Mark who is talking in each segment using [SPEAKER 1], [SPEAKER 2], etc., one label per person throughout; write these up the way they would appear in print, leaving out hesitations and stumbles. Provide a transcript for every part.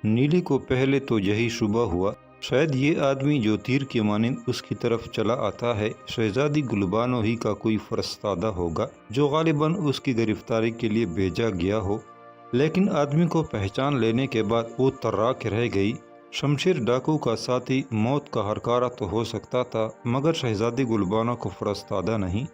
[SPEAKER 1] نیلی کو پہلے تو یہی شبہ ہوا، شاید یہ آدمی جو تیر کی مانند اس کی طرف چلا آتا ہے شہزادی گلبانو ہی کا کوئی فرستادہ ہوگا جو غالباً اس کی گرفتاری کے لیے بھیجا گیا ہو۔ لیکن آدمی کو پہچان لینے کے بعد وہ تراک رہ گئی۔ شمشیر ڈاکو کا ساتھی موت کا ہرکارہ تو ہو سکتا تھا مگر شہزادی گلبانو کو فرستادہ نہیں۔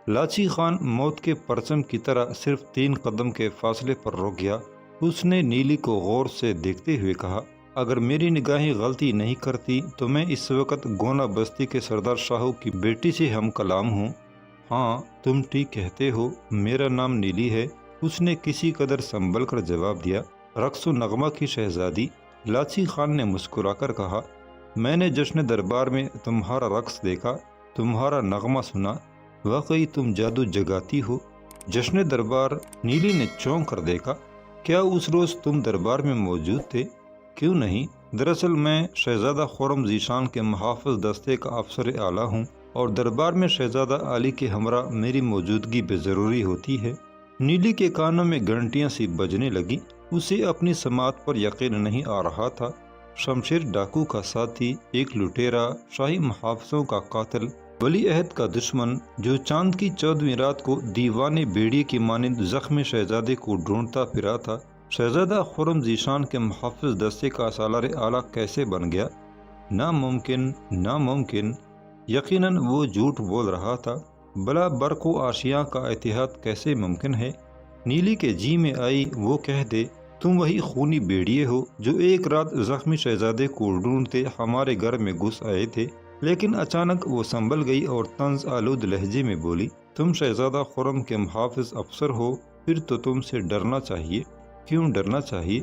[SPEAKER 1] لاچی خان موت کے پرچم کی طرح صرف 3 قدم کے فاصلے پر رک گیا۔ اس نے نیلی کو غور سے دیکھتے ہوئے کہا، اگر میری نگاہیں غلطی نہیں کرتی تو میں اس وقت گونا بستی کے سردار شاہو کی بیٹی سے ہم کلام ہوں۔ ہاں تم ٹھیک کہتے ہو، میرا نام نیلی ہے، اس نے کسی قدر سنبھل کر جواب دیا۔ رقص و نغمہ کی شہزادی، لاچی خان نے مسکرا کر کہا، میں نے جشن دربار میں تمہارا رقص دیکھا، تمہارا نغمہ سنا، واقعی تم جادو جگاتی ہو۔ جشن دربار؟ نیلی نے چونک کر دیکھا، کیا اس روز تم دربار میں موجود تھے؟ کیوں نہیں، دراصل میں شہزادہ خرم ذیشان کے محافظ دستے کا افسر اعلیٰ ہوں اور دربار میں شہزادہ علی کے ہمراہ میری موجودگی بے ضروری ہوتی ہے۔ نیلی کے کانوں میں گھنٹیاں سی بجنے لگی، اسے اپنی سماعت پر یقین نہیں آ رہا تھا۔ شمشیر ڈاکو کا ساتھی، ایک لٹیرا، شاہی محافظوں کا قاتل، ولی عہد کا دشمن، جو چاند کی 14ویں رات کو دیوانے بیڑی کی مانند زخمی شہزادے کو ڈھونڈتا پھرا تھا، شہزادہ خرم ذیشان کے محافظ دستے کا سالار اعلیٰ کیسے بن گیا؟ ناممکن، ناممکن۔ یقیناً وہ جھوٹ بول رہا تھا، بلا برق و آشیاں کا اتحاد کیسے ممکن ہے؟ نیلی کے جی میں آئی وہ کہہ دے، تم وہی خونی بیڑیے ہو جو ایک رات زخمی شہزادے کو ڈھونڈتے ہمارے گھر میں گھس آئے تھے۔ لیکن اچانک وہ سنبھل گئی اور طنز آلود لہجے میں بولی، تم شہزادہ خرم کے محافظ افسر ہو، پھر تو تم سے ڈرنا چاہیے۔ کیوں ڈرنا چاہیے؟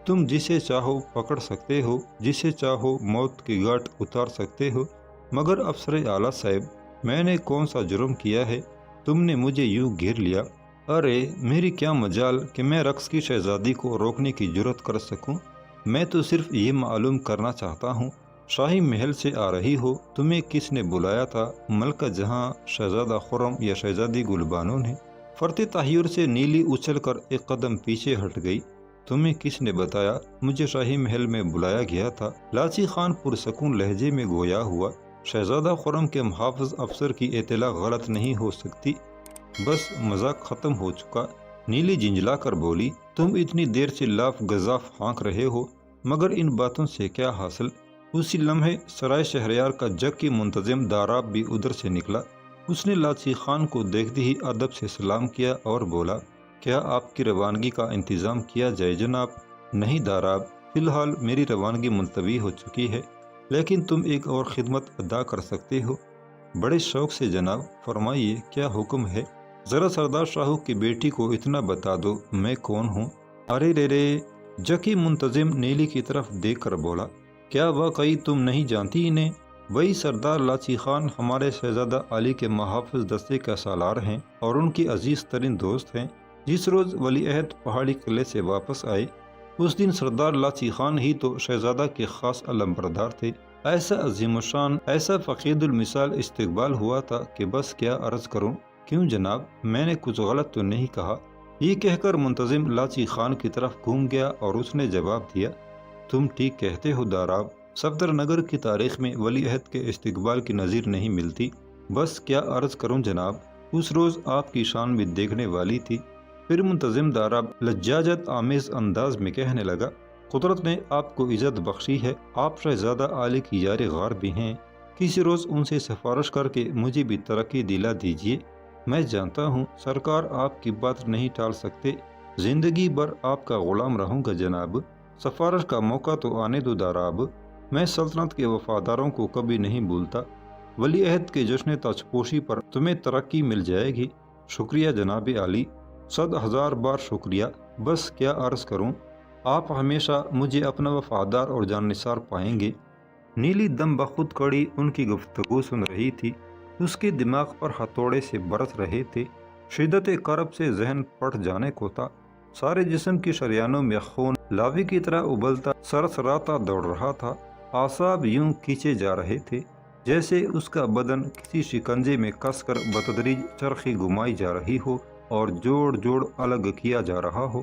[SPEAKER 1] تم جسے چاہو پکڑ سکتے ہو، جسے چاہو موت کی گھاٹ اتار سکتے ہو، مگر افسر اعلیٰ صاحب، میں نے کون سا جرم کیا ہے؟ تم نے مجھے یوں گھیر لیا۔ ارے میری کیا مجال کہ میں رقص کی شہزادی کو روکنے کی جرت کر سکوں۔ میں تو صرف یہ معلوم کرنا چاہتا ہوں، شاہی محل سے آ رہی ہو، تمہیں کس نے بلایا تھا، ملکہ جہاں، شہزادہ خرم یا شہزادی گلبانو نے؟ فرط تحیر سے نیلی اچھل کر ایک قدم پیچھے ہٹ گئی۔ تمہیں کس نے بتایا مجھے شاہی محل میں بلایا گیا تھا؟ لاچی خان پرسکون لہجے میں گویا ہوا، شہزادہ خرم کے محافظ افسر کی اطلاع غلط نہیں ہو سکتی۔ بس مذاق ختم ہو چکا، نیلی جھنجھلا کر بولی، تم اتنی دیر سے لاف گزاف ہانک رہے ہو، مگر ان باتوں سے کیا حاصل؟ اسی لمحے سرائے شہریار کا جگ کی منتظم داراب بھی ادھر سے نکلا۔ اس نے لاچی خان کو دیکھتے ہی ادب سے سلام کیا اور بولا، کیا آپ کی روانگی کا انتظام کیا جائے جناب؟ نہیں داراب، فی الحال میری روانگی ملتوی ہو چکی ہے، لیکن تم ایک اور خدمت ادا کر سکتے ہو۔ بڑے شوق سے جناب، فرمائیے کیا حکم ہے؟ ذرا سردار شاہو کی بیٹی کو اتنا بتا دو میں کون ہوں۔ ارے رے رے، جکی منتظم نیلی کی طرف دیکھ کر بولا، کیا واقعی تم نہیں جانتی انہیں؟ وہی سردار لاچی خان ہمارے شہزادہ علی کے محافظ دستے کا سالار ہیں اور ان کی عزیز ترین دوست ہیں۔ جس روز ولی عہد پہاڑی قلعے سے واپس آئے اس دن سردار لاچی خان ہی تو شہزادہ کے خاص علمبردار تھے۔ ایسا عظیم الشان، ایسا فقید المثال استقبال ہوا تھا کہ بس کیا عرض کروں۔ کیوں جناب، میں نے کچھ غلط تو نہیں کہا؟ یہ کہہ کر منتظم لاچی خان کی طرف گھوم گیا اور اس نے جواب دیا، تم ٹھیک کہتے ہو داراب، صفدر نگر کی تاریخ میں ولی عہد کے استقبال کی نظیر نہیں ملتی۔ بس کیا عرض کروں جناب، اس روز آپ کی شان بھی دیکھنے والی تھی۔ پھر منتظم داراب لجاجت آمیز انداز میں کہنے لگا، قدرت نے آپ کو عزت بخشی ہے، آپ شہزادہ علی کی یار غار بھی ہیں، کسی روز ان سے سفارش کر کے مجھے بھی ترقی دلا دیجیے۔ میں جانتا ہوں سرکار آپ کی بات نہیں ٹال سکتے، زندگی بھر آپ کا غلام رہوں گا جناب، سفارش کا موقع تو آنے دو داراب، میں سلطنت کے وفاداروں کو کبھی نہیں بھولتا۔ ولی عہد کے جشن تاجپوشی پر تمہیں ترقی مل جائے گی۔ شکریہ جناب عالی، 100,000 بار شکریہ۔ بس کیا عرض کروں، آپ ہمیشہ مجھے اپنا وفادار اور جاننثار پائیں گے۔ نیلی دم بخود کھڑی ان کی گفتگو سن رہی تھی، اس کے دماغ پر ہتھوڑے سے برس رہے تھے، شدت کرب سے ذہن پھٹ جانے کو تھا، سارے جسم کی شریانوں میں خون لاوی کی طرح ابلتا سرسراتا دوڑ رہا تھا، اعصاب یوں کھینچے جا رہے تھے جیسے اس کا بدن کسی شکنجے میں کس کر بتدریج چرخی گھمائی جا رہی ہو اور جوڑ جوڑ الگ کیا جا رہا ہو۔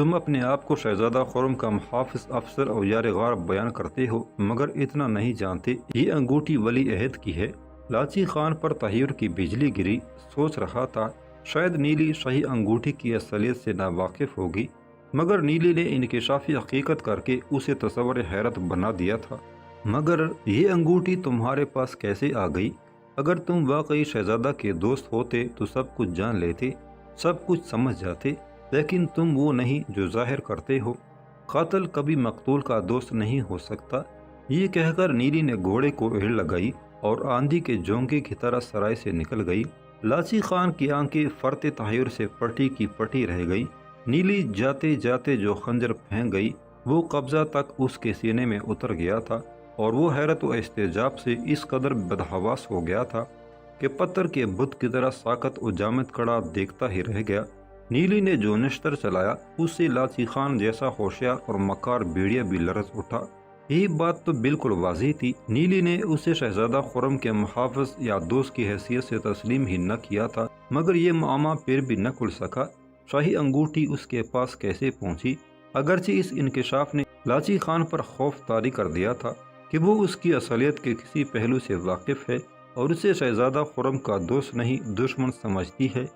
[SPEAKER 1] تم اپنے آپ کو شہزادہ خرم کا محافظ افسر اور یار غار بیان کرتے ہو، مگر اتنا نہیں جانتے یہ انگوٹھی ولی عہد کی ہے۔ لاچی خان پر تحیر کی بجلی گری، سوچ رہا تھا شاید نیلی شاہی انگوٹھی کی اصلیت سے ناواقف ہوگی، مگر نیلی نے انکشافی حقیقت کر کے اسے تصور حیرت بنا دیا تھا۔ مگر یہ انگوٹھی تمہارے پاس کیسے آ گئی؟ اگر تم واقعی شہزادہ کے دوست ہوتے تو سب کچھ جان لیتے، سب کچھ سمجھ جاتے، لیکن تم وہ نہیں جو ظاہر کرتے ہو۔ قاتل کبھی مقتول کا دوست نہیں ہو سکتا۔ یہ کہہ کر نیلی نے گھوڑے کو ایڑ لگائی اور آندھی کے جھونکے کی طرح سرائے سے نکل گئی۔ لاچی خان کی آنکھیں فرط تحیر سے پٹی کی پٹی رہ گئی۔ نیلی جاتے جاتے جو خنجر پھینک گئی وہ قبضہ تک اس کے سینے میں اتر گیا تھا، اور وہ حیرت و استعجاب سے اس قدر بدحواس ہو گیا تھا کہ پتھر کے بت کی طرح ساکت و جامد کڑا دیکھتا ہی رہ گیا۔ نیلی نے جو نشتر چلایا اس سے لاچی خان جیسا ہوشیار اور مکار بیڑیا بھی لرز اٹھا۔ یہ بات تو بالکل واضح تھی، نیلی نے اسے شہزادہ خرم کے محافظ یا دوست کی حیثیت سے تسلیم ہی نہ کیا تھا، مگر یہ معامہ پھر بھی نہ کھل سکا۔ شاہی انگوٹھی اس کے پاس کیسے پہنچی؟ اگرچہ اس انکشاف نے لاچی خان پر خوف طاری کر دیا تھا کہ وہ اس کی اصلیت کے کسی پہلو سے واقف ہے اور اسے شہزادہ خرم کا دوست نہیں دشمن سمجھتی ہے،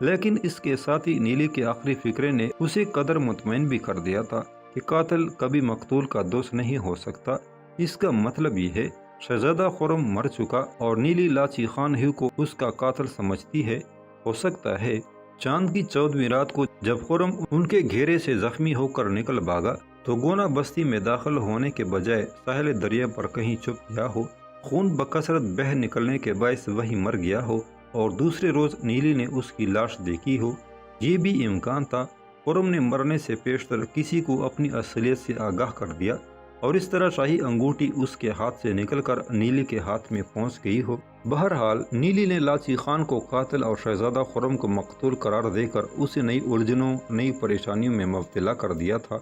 [SPEAKER 1] لیکن اس کے ساتھ ہی نیلی کے آخری فکرے نے اسے قدر مطمئن بھی کر دیا تھا کہ قاتل کبھی مقتول کا دوست نہیں ہو سکتا۔ اس کا مطلب یہ ہے شہزادہ خرم مر چکا اور نیلی لاچی خان ہی کو اس کا قاتل سمجھتی ہے۔ ہو سکتا ہے چاند کی 14ویں رات کو جب خرم ان کے گھیرے سے زخمی ہو کر نکل بھاگا تو گونا بستی میں داخل ہونے کے بجائے ساحل دریا پر کہیں چھپ گیا ہو، خون بکثرت بہہ نکلنے کے باعث وہی مر گیا ہو اور دوسرے روز نیلی نے اس کی لاش دیکھی ہو۔ یہ بھی امکان تھا خرم نے مرنے سے پیشتر کسی کو اپنی اصلیت سے آگاہ کر دیا اور اس طرح شاہی انگوٹھی اس کے ہاتھ سے نکل کر نیلی کے ہاتھ میں پہنچ گئی ہو۔ بہرحال نیلی نے لاچی خان کو قاتل اور شہزادہ خرم کو مقتول قرار دے کر اسے نئی الجھنوں نئی پریشانیوں میں مبتلا کر دیا تھا۔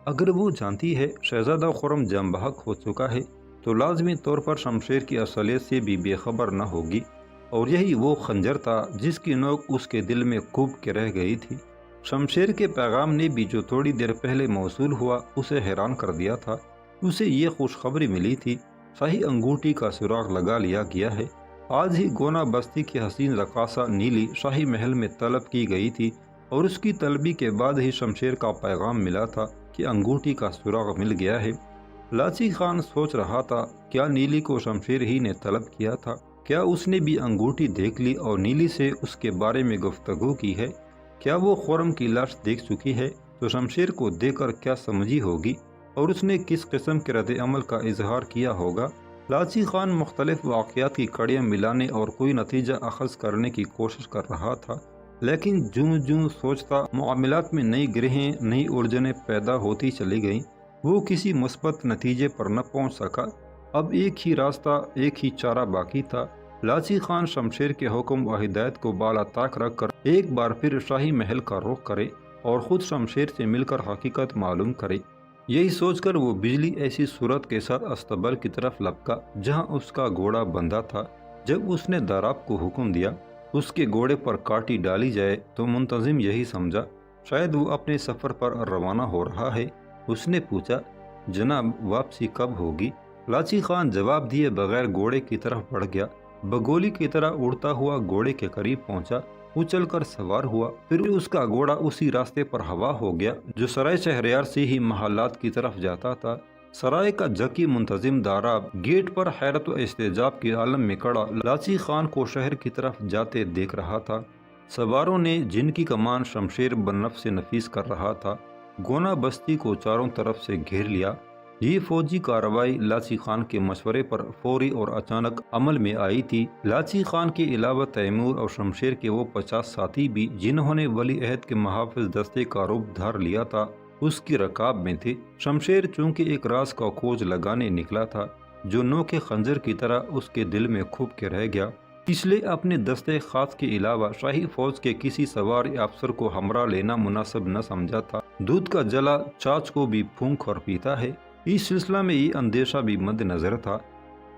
[SPEAKER 1] اگر وہ جانتی ہے شہزادہ خرم جاں بحق ہو چکا ہے تو لازمی طور پر شمشیر کی اصلیت سے بھی بے خبر نہ ہوگی، اور یہی وہ خنجر تھا جس کی نوک اس کے دل میں کوب کے رہ گئی تھی۔ شمشیر کے پیغام نے بھی جو تھوڑی دیر پہلے موصول ہوا اسے حیران کر دیا تھا۔ اسے یہ خوشخبری ملی تھی شاہی انگوٹھی کا سراغ لگا لیا گیا ہے۔ آج ہی گونا بستی کی حسین رقاصہ نیلی شاہی محل میں طلب کی گئی تھی اور اس کی طلبی کے بعد ہی شمشیر کا پیغام ملا تھا کہ انگوٹھی کا سراغ مل گیا ہے۔ لاچی خان سوچ رہا تھا کیا نیلی کو شمشیر ہی نے طلب کیا تھا؟ کیا اس نے بھی انگوٹھی دیکھ لی اور نیلی سے اس کے بارے میں گفتگو کی ہے؟ کیا وہ خرم کی لاش دیکھ چکی ہے تو شمشیر کو دیکھ کر کیا سمجھی ہوگی اور اس نے کس قسم کے رد عمل کا اظہار کیا ہوگا؟ لاچی خان مختلف واقعات کی کڑیاں ملانے اور کوئی نتیجہ اخذ کرنے کی کوشش کر رہا تھا، لیکن جوں جوں سوچتا معاملات میں نئی گرہیں نئی الجھنیں پیدا ہوتی چلی گئیں، وہ کسی مثبت نتیجے پر نہ پہنچ سکا۔ اب ایک ہی راستہ ایک ہی چارہ باقی تھا، لاچی خان شمشیر کے حکم و ہدایت کو بالا طاق رکھ کر ایک بار پھر شاہی محل کا رخ کرے اور خود شمشیر سے مل کر حقیقت معلوم کرے۔ یہی سوچ کر وہ بجلی ایسی صورت کے ساتھ استبل کی طرف لپکا جہاں اس کا گھوڑا بندھا تھا۔ جب اس نے داراب کو حکم دیا اس کے گھوڑے پر کاٹی ڈالی جائے تو منتظم یہی سمجھا شاید وہ اپنے سفر پر روانہ ہو رہا ہے۔ اس نے پوچھا جناب واپسی کب ہوگی؟ لاچی خان جواب دیے بغیر گھوڑے کی طرف بڑھ گیا، بگولی کی طرح اڑتا ہوا گھوڑے کے قریب پہنچا، اچل کر سوار ہوا، پھر اس کا گھوڑا اسی راستے پر ہوا ہو گیا جو سرائے شہریار سے ہی محلات کی طرف جاتا تھا۔ سرائے کا جکی منتظم داراب گیٹ پر حیرت و استعجاب کے عالم میں کڑا لاچی خان کو شہر کی طرف جاتے دیکھ رہا تھا۔ سواروں نے جن کی کمان شمشیر بن نفس نفیس کر رہا تھا گونا بستی کو چاروں طرف سے گھیر لیا۔ یہ فوجی کارروائی لاچی خان کے مشورے پر فوری اور اچانک عمل میں آئی تھی۔ لاچی خان کے علاوہ تیمور اور شمشیر کے وہ 50 ساتھی بھی جنہوں نے ولی عہد کے محافظ دستے کا روپ دھار لیا تھا اس کی رکاب میں تھے۔ شمشیر چونکہ ایک راز کا کھوج لگانے نکلا تھا جو نوکے خنجر کی طرح اس کے دل میں کھپ کے رہ گیا، اس لیے اپنے دستے خاص کے علاوہ شاہی فوج کے کسی سوار افسر کو ہمراہ لینا مناسب نہ سمجھا تھا۔ دودھ کا جلا چاچ کو بھی پھونک اور پیتا ہے، اس سلسلہ میں یہ اندیشہ بھی مد نظر تھا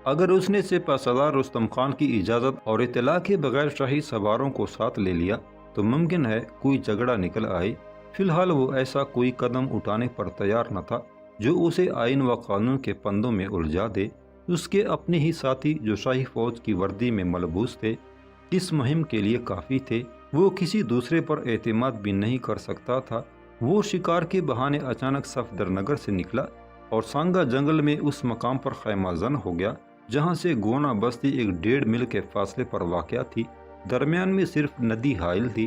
[SPEAKER 1] اگر اس نے سپہ سالار رستم خان کی اجازت اور اطلاع کے بغیر شاہی سواروں کو ساتھ لے لیا تو ممکن ہے کوئی جھگڑا نکل آئے۔ فی الحال وہ ایسا کوئی قدم اٹھانے پر تیار نہ تھا جو اسے آئین و قانون کے پندوں میں الجھا دے۔ اس کے اپنے ہی ساتھی جو شاہی فوج کی وردی میں ملبوس تھے اس مہم کے لیے کافی تھے۔ وہ کسی دوسرے پر اعتماد بھی نہیں کر سکتا تھا۔ وہ شکار کے بہانے اچانک صفدر نگر سے نکلا اور سانگا جنگل میں اس مقام پر خیمہ زن ہو گیا جہاں سے گونا بستی ایک 1.5 میل کے فاصلے پر واقع تھی۔ درمیان میں صرف ندی حائل تھی۔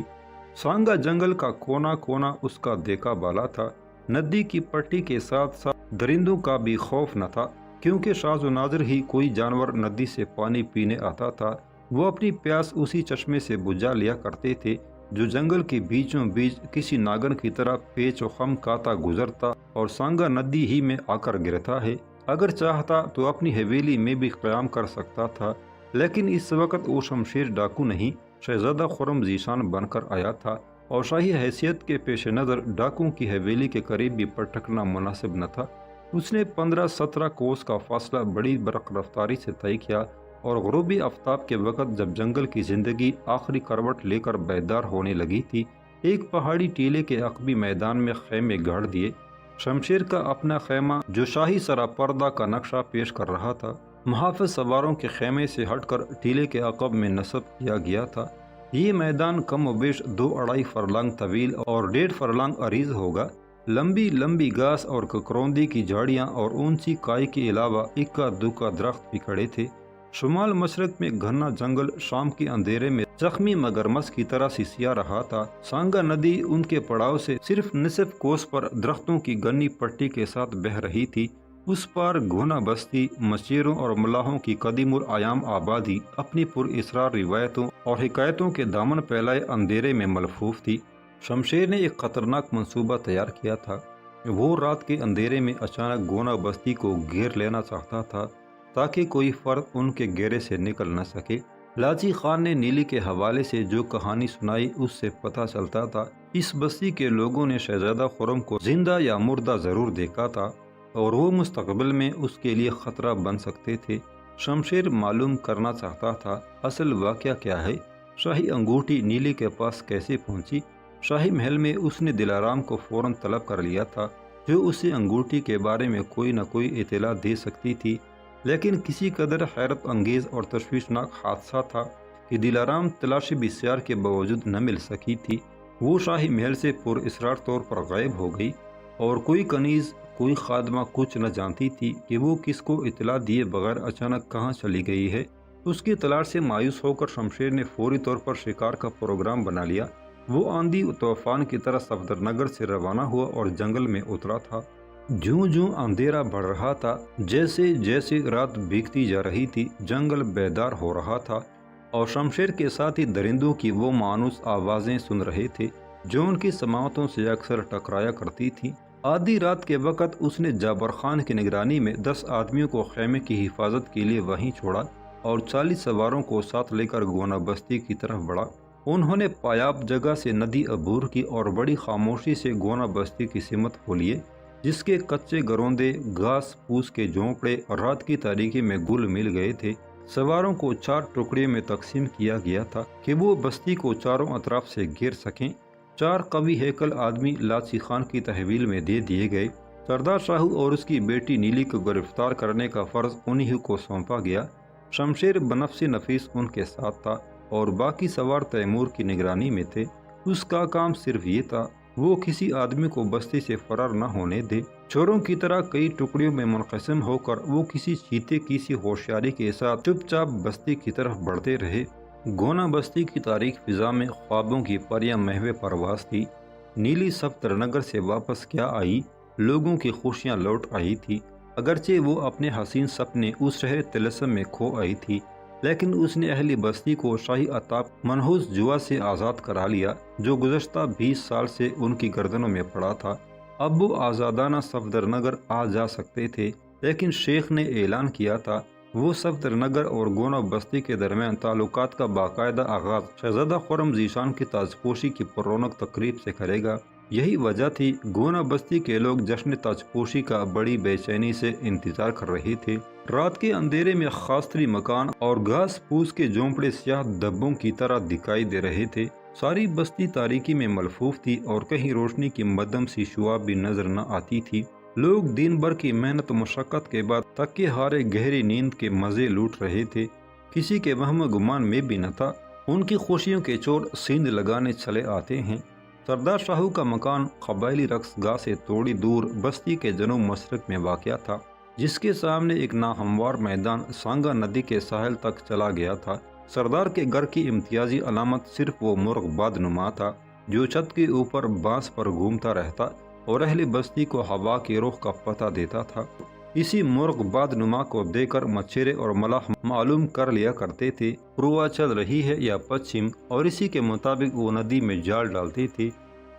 [SPEAKER 1] سانگا جنگل کا کونا کونا اس کا دیکھا بالا تھا۔ ندی کی پٹی کے ساتھ ساتھ درندوں کا بھی خوف نہ تھا کیونکہ شاذ و نادر ہی کوئی جانور ندی سے پانی پینے آتا تھا۔ وہ اپنی پیاس اسی چشمے سے بجھا لیا کرتے تھے جو جنگل کے بیچوں بیچ کسی ناگن کی طرح پیچ و خم کاتا گزرتا اور سانگا ندی ہی میں آ کر گرتا ہے۔ اگر چاہتا تو اپنی حویلی میں بھی قیام کر سکتا تھا، لیکن اس وقت وہ شمشیر ڈاکو نہیں شہزادہ خرم ذیشان بن کر آیا تھا اور شاہی حیثیت کے پیش نظر ڈاکو کی حویلی کے قریب بھی پٹکنا مناسب نہ تھا۔ اس نے 15-17 کوس کا فاصلہ بڑی برق رفتاری سے طے کیا اور غروبی آفتاب کے وقت جب جنگل کی زندگی آخری کروٹ لے کر بیدار ہونے لگی تھی ایک پہاڑی ٹیلے کے عقبی میدان میں خیمے گاڑ دیے۔ شمشیر کا اپنا خیمہ جو شاہی سراپردہ کا نقشہ پیش کر رہا تھا محافظ سواروں کے خیمے سے ہٹ کر ٹیلے کے عقب میں نصب کیا گیا تھا۔ یہ میدان کم و بیش 2-2.5 فرلانگ طویل اور 1.5 فرلانگ عریض ہوگا۔ لمبی لمبی گھاس اور ککروندی کی جھاڑیاں اور اونچی کائی کے علاوہ اکا دکا درخت بھی کھڑے تھے۔ شمال مشرق میں گھنا جنگل شام کے اندھیرے میں زخمی مگرمچھ کی طرح سسیا رہا تھا۔ سانگا ندی ان کے پڑاؤ سے صرف نصف کوس پر درختوں کی گھنی پٹی کے ساتھ بہہ رہی تھی۔ اس پار گونا بستی مچیروں اور ملاحوں کی قدیم الایام آبادی اپنی پر اسرار روایتوں اور حکایتوں کے دامن پھیلائے اندھیرے میں ملفوف تھی۔ شمشیر نے ایک خطرناک منصوبہ تیار کیا تھا۔ وہ رات کے اندھیرے میں اچانک گونا بستی کو گھیر لینا چاہتا تھا تاکہ کوئی فرد ان کے گھیرے سے نکل نہ سکے۔ لاچی خان نے نیلی کے حوالے سے جو کہانی سنائی اس سے پتہ چلتا تھا اس بستی کے لوگوں نے شہزادہ خرم کو زندہ یا مردہ ضرور دیکھا تھا اور وہ مستقبل میں اس کے لیے خطرہ بن سکتے تھے۔ شمشیر معلوم کرنا چاہتا تھا اصل واقعہ کیا ہے، شاہی انگوٹھی نیلی کے پاس کیسے پہنچی۔ شاہی محل میں اس نے دلارام کو فوراً طلب کر لیا تھا جو اسے انگوٹھی کے بارے میں کوئی نہ کوئی اطلاع دے سکتی تھی، لیکن کسی قدر حیرت انگیز اور تشویشناک حادثہ تھا کہ دلارام تلاشی بسیار کے باوجود نہ مل سکی تھی۔ وہ شاہی محل سے پر اسرار طور پر غائب ہو گئی اور کوئی کنیز کوئی خادمہ کچھ نہ جانتی تھی کہ وہ کس کو اطلاع دیے بغیر اچانک کہاں چلی گئی ہے۔ اس کی تلاش سے مایوس ہو کر شمشیر نے فوری طور پر شکار کا پروگرام بنا لیا۔ وہ آندھی و طوفان کی طرح صفدر نگر سے روانہ ہوا اور جنگل میں اترا تھا۔ جوں جوں اندھیرا بڑھ رہا تھا، جیسے جیسے رات بیتتی جا رہی تھی، جنگل بیدار ہو رہا تھا اور شمشیر کے ساتھ ہی درندوں کی وہ مانوس آوازیں سن رہے تھے جو ان کی سماعتوں سے اکثر ٹکرایا کرتی تھیں۔ آدھی رات کے وقت اس نے جابر خان کی نگرانی میں 10 آدمیوں کو خیمے کی حفاظت کے لیے وہیں چھوڑا اور 40 سواروں کو ساتھ لے کر گونا بستی کی طرف بڑھا۔ انہوں نے پایاب جگہ سے ندی عبور کی اور بڑی خاموشی سے گونا بستی کی سمت ہو لیے جس کے کچے گروندے گھاس پھوس کے جھونپڑے رات کی تاریکی میں گل مل گئے تھے۔ سواروں کو 4 ٹکڑیوں میں تقسیم کیا گیا تھا کہ وہ بستی کو چاروں اطراف سے گھیر سکیں۔ 4 قوی ہیکل آدمی لاچی خان کی تحویل میں دے دیے گئے۔ سردار شاہو اور اس کی بیٹی نیلی کو گرفتار کرنے کا فرض انہی کو سونپا گیا۔ شمشیر بنفس نفیس ان کے ساتھ تھا اور باقی سوار تیمور کی نگرانی میں تھے۔ اس کا کام صرف یہ تھا وہ کسی آدمی کو بستی سے فرار نہ ہونے دے۔ چوروں کی طرح کئی ٹکڑیوں میں منقسم ہو کر وہ کسی چیتے کی سی ہوشیاری کے ساتھ چپ چاپ بستی کی طرف بڑھتے رہے۔ گونا بستی کی تاریک فضا میں خوابوں کی پریاں محو پرواز تھی۔ نیلی صفدر نگر سے واپس کیا آئی، لوگوں کی خوشیاں لوٹ آئی تھی۔ اگرچہ وہ اپنے حسین سپنے اس شہر طلسم میں کھو آئی تھی، لیکن اس نے اہلی بستی کو شاہی عطاب منحوس جوا سے آزاد کرا لیا جو گزشتہ 20 سال سے ان کی گردنوں میں پڑا تھا۔ اب وہ آزادانہ صفدر نگر آ جا سکتے تھے، لیکن شیخ نے اعلان کیا تھا وہ صفدر نگر اور گونا بستی کے درمیان تعلقات کا باقاعدہ آغاز شہزادہ خرم ذیشان کی تاجپوشی کی پررونق تقریب سے کرے گا۔ یہی وجہ تھی گونا بستی کے لوگ جشن تاجپوشی کا بڑی بے چینی سے انتظار کر رہے تھے۔ رات کے اندھیرے میں خاصری مکان اور گھاس پھوس کے جھونپڑے سیاہ دبوں کی طرح دکھائی دے رہے تھے۔ ساری بستی تاریکی میں ملفوف تھی اور کہیں روشنی کی مدھم سی شعاع بھی نظر نہ آتی تھی۔ لوگ دن بھر کی محنت و مشقت کے بعد تکے ہارے گہری نیند کے مزے لوٹ رہے تھے۔ کسی کے وہم و گمان میں بھی نہ تھا ان کی خوشیوں کے چور سیند لگانے چلے آتے ہیں۔ سردار شاہو کا مکان قبائلی رقص گاہ سے تھوڑی دور بستی کے جنوب مشرق میں واقع تھا، جس کے سامنے ایک ناہموار میدان سانگا ندی کے ساحل تک چلا گیا تھا۔ سردار کے گھر کی امتیازی علامت صرف وہ مرغ باد نما تھا جو چھت کے اوپر بانس پر گھومتا رہتا اور اہل بستی کو ہوا کے رخ کا پتہ دیتا تھا۔ اسی مرغ باد نما کو دیکھ کر مچھیرے اور ملاح معلوم کر لیا کرتے تھے پوروا چل رہی ہے یا پچھم، اور اسی کے مطابق وہ ندی میں جال ڈالتے تھے۔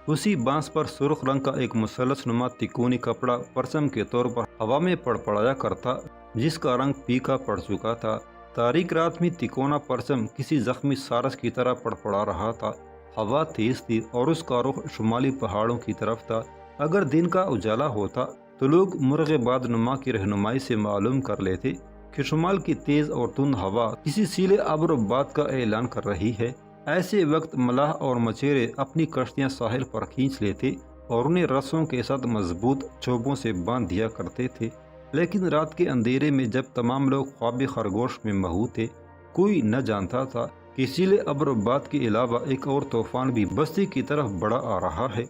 [SPEAKER 1] اسی بانس پر سرخ رنگ کا ایک مثلث نما تکونی کپڑا پرچم کے طور پر ہوا میں پڑپڑایا کرتا، جس کا رنگ پیکا پڑ چکا تھا۔ تاریک رات میں تکونا پرچم کسی زخمی سارس کی طرح پڑپڑا رہا تھا۔ ہوا تیز تھی اور اس کا رخ شمالی پہاڑوں کی طرف تھا۔ اگر دن کا اجالا ہوتا تو لوگ مرغ باد نما کی رہنمائی سے معلوم کر لیتے کہ شمال کی تیز اور تند ہوا کسی سیلے ابر و باد کا اعلان کر رہی ہے۔ ایسے وقت ملاح اور مچھیرے اپنی کشتیاں ساحل پر کھینچ لیتے اور انہیں رسوں کے ساتھ مضبوط چوبوں سے باندھ دیا کرتے تھے۔ لیکن رات کے اندھیرے میں جب تمام لوگ خواب خرگوش میں مہو تھے، کوئی نہ جانتا تھا کہ سیلے ابر و باد کے علاوہ ایک اور طوفان بھی بستی کی طرف بڑھا آ رہا ہے۔